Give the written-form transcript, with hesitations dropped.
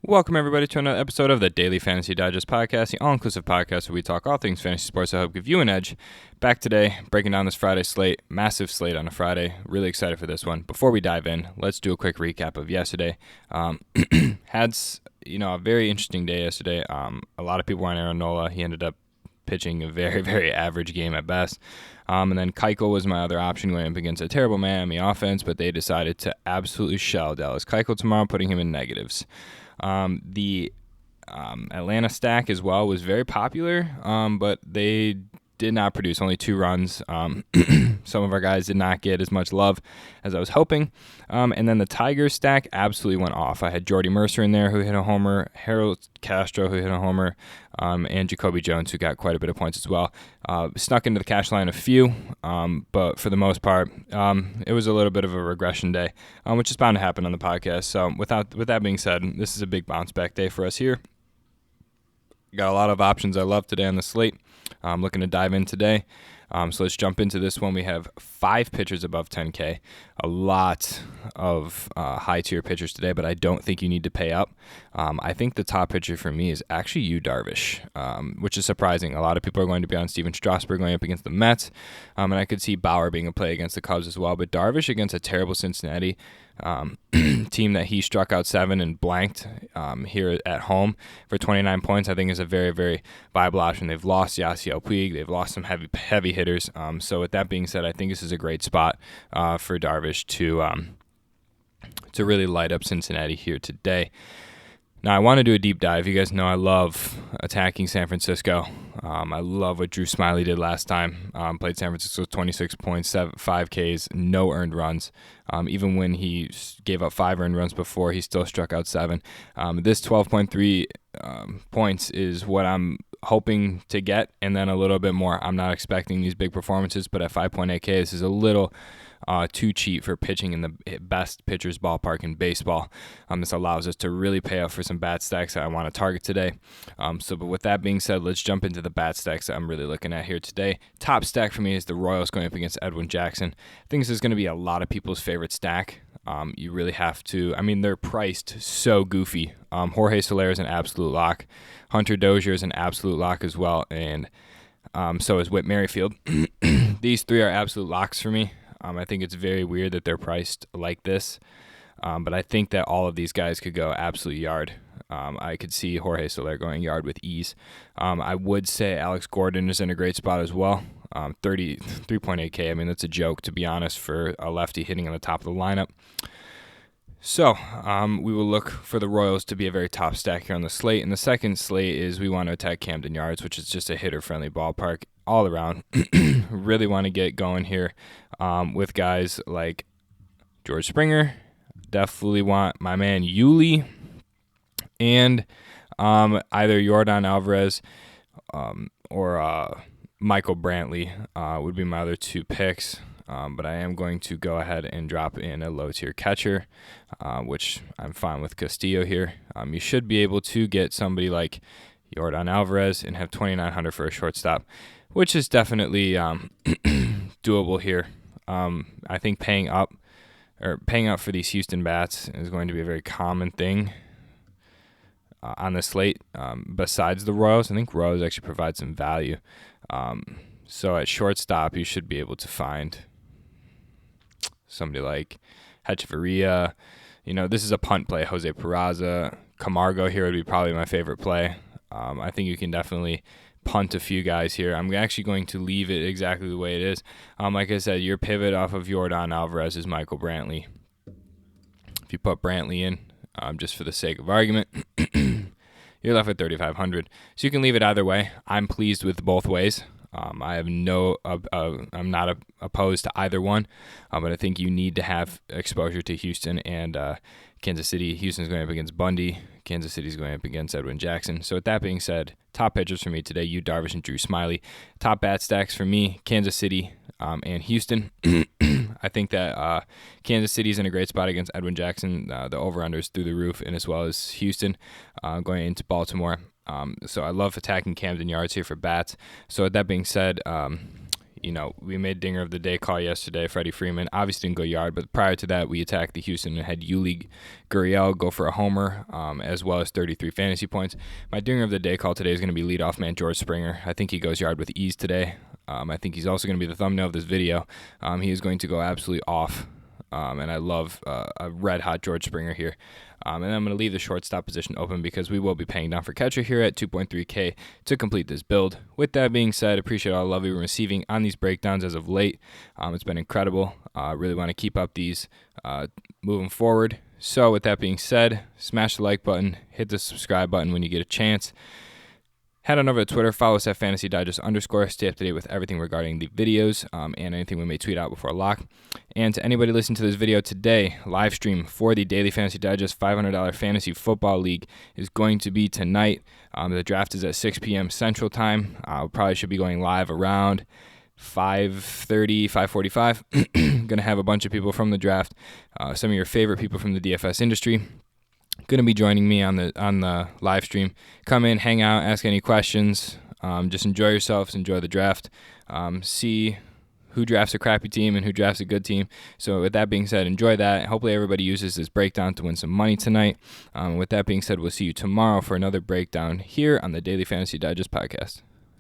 Welcome, everybody, to another episode of the Daily Fantasy Digest Podcast, the all-inclusive podcast where we talk all things fantasy sports to help give you an edge. Back today, breaking down this Friday slate, massive slate on a Friday. Really excited for this one. Before we dive in, let's do a quick recap of yesterday. Had a very interesting day yesterday. A lot of people were on Aaron Nola. He ended up pitching a very, very average game at best. And then Keuchel was my other option going up against a terrible Miami offense, but they decided to absolutely shell Dallas Keuchel tomorrow, putting him in negatives. The Atlanta stack as well was very popular, but they did not produce, only 2 runs. Some of our guys did not get as much love as I was hoping. And then the Tigers stack absolutely went off. I had Jordy Mercer in there who hit a homer, Harold Castro who hit a homer, and Jacoby Jones who got quite a bit of points as well. Snuck into the cash line a few, but for the most part, it was a little bit of a regression day, which is bound to happen on the podcast. So with that being said, this is a big bounce back day for us here. Got a lot of options I love today on the slate. I'm looking to dive in today. So let's jump into this one. We have 5 pitchers above 10K. A lot of high-tier pitchers today, but I don't think you need to pay up. I think the top pitcher for me is actually Yu Darvish, which is surprising. A lot of people are going to be on Steven Strasburg going up against the Mets, and I could see Bauer being a play against the Cubs as well. But Darvish against a terrible Cincinnati team that he struck out 7 and blanked here at home for 29 points, I think is a very, very viable option. They've lost Yasiel Puig. They've lost some heavy hitters. So with that being said, I think this is a great spot for Darvish to really light up Cincinnati here today. Now, I want to do a deep dive. You guys know I love attacking San Francisco. I love what Drew Smyly did last time. Played San Francisco 26 points, 5 Ks, no earned runs. Even when he gave up 5 earned runs before, he still struck out 7. This 12.3 points is what I'm hoping to get, and then a little bit more. I'm not expecting these big performances, but at 5.8K, this is a little too cheap for pitching in the best pitcher's ballpark in baseball. This allows us to really pay off for some bat stacks that I want to target today. But with that being said, let's jump into the bat stacks that I'm really looking at here today. Top stack for me is the Royals going up against Edwin Jackson. I think this is going to be a lot of people's favorite stack. You really have to, they're priced so goofy. Jorge Soler is an absolute lock. Hunter Dozier is an absolute lock as well, and so is Whit Merrifield. These 3 are absolute locks for me. I think it's very weird that they're priced like this, but I think that all of these guys could go absolute yard. I could see Jorge Soler going yard with ease. I would say Alex Gordon is in a great spot as well. 3.8K. That's a joke, to be honest, for a lefty hitting on the top of the lineup. So we will look for the Royals to be a very top stack here on the slate. And the second slate is we want to attack Camden Yards, which is just a hitter-friendly ballpark all around. Really want to get going here with guys like George Springer. Definitely want my man Yuli and either Yordan Alvarez or Michael Brantley would be my other 2 picks. But I am going to go ahead and drop in a low-tier catcher, which I'm fine with Castillo here. You should be able to get somebody like Yordan Alvarez and have $2,900 for a shortstop, which is definitely doable here. I think paying up for these Houston bats is going to be a very common thing on the slate. Besides the Royals, I think Royals actually provide some value. So at shortstop, you should be able to find somebody like Hechavarria. This is a punt play. Jose Peraza. Camargo here would be probably my favorite play. I think you can definitely punt a few guys here. I'm actually going to leave it exactly the way it is. Like I said, your pivot off of Yordan Alvarez is Michael Brantley. If you put Brantley in, just for the sake of argument, you're left with $3,500. So you can leave it either way. I'm pleased with both ways. I have I'm not opposed to either one, but I think you need to have exposure to Houston and Kansas City. Houston's going up against Bundy. Kansas City's going up against Edwin Jackson. So with that being said, top pitchers for me today, Yu Darvish and Drew Smyly. Top bat stacks for me, Kansas City and Houston. I think that Kansas City's in a great spot against Edwin Jackson. The over-unders through the roof, and as well as Houston going into Baltimore. So I love attacking Camden Yards here for bats. So with that being said, we made Dinger of the Day call yesterday. Freddie Freeman obviously didn't go yard, but prior to that, we attacked the Houston and had Yuli Gurriel go for a homer, as well as 33 fantasy points. My Dinger of the Day call today is going to be leadoff man George Springer. I think he goes yard with ease today. I think he's also going to be the thumbnail of this video. He is going to go absolutely off. And I love a red-hot George Springer here. And then I'm going to leave the shortstop position open because we will be paying down for catcher here at 2.3K to complete this build. With that being said, appreciate all the love we've been receiving on these breakdowns as of late. It's been incredible. Really want to keep up these moving forward. So with that being said, smash the like button, hit the subscribe button when you get a chance. Head on over to Twitter, follow us at @FantasyDigest_, stay up to date with everything regarding the videos and anything we may tweet out before lock. And to anybody listening to this video today, live stream for the Daily Fantasy Digest $500 Fantasy Football League is going to be tonight. The draft is at 6 p.m. Central Time. Probably should be going live around 5:30, 5:45. Going to have a bunch of people from the draft, some of your favorite people from the DFS industry. Going to be joining me on the live stream. Come in, hang out, ask any questions. Just enjoy yourselves, enjoy the draft. See who drafts a crappy team and who drafts a good team. So with that being said, enjoy that. Hopefully everybody uses this breakdown to win some money tonight. With that being said, we'll see you tomorrow for another breakdown here on the Daily Fantasy Digest podcast.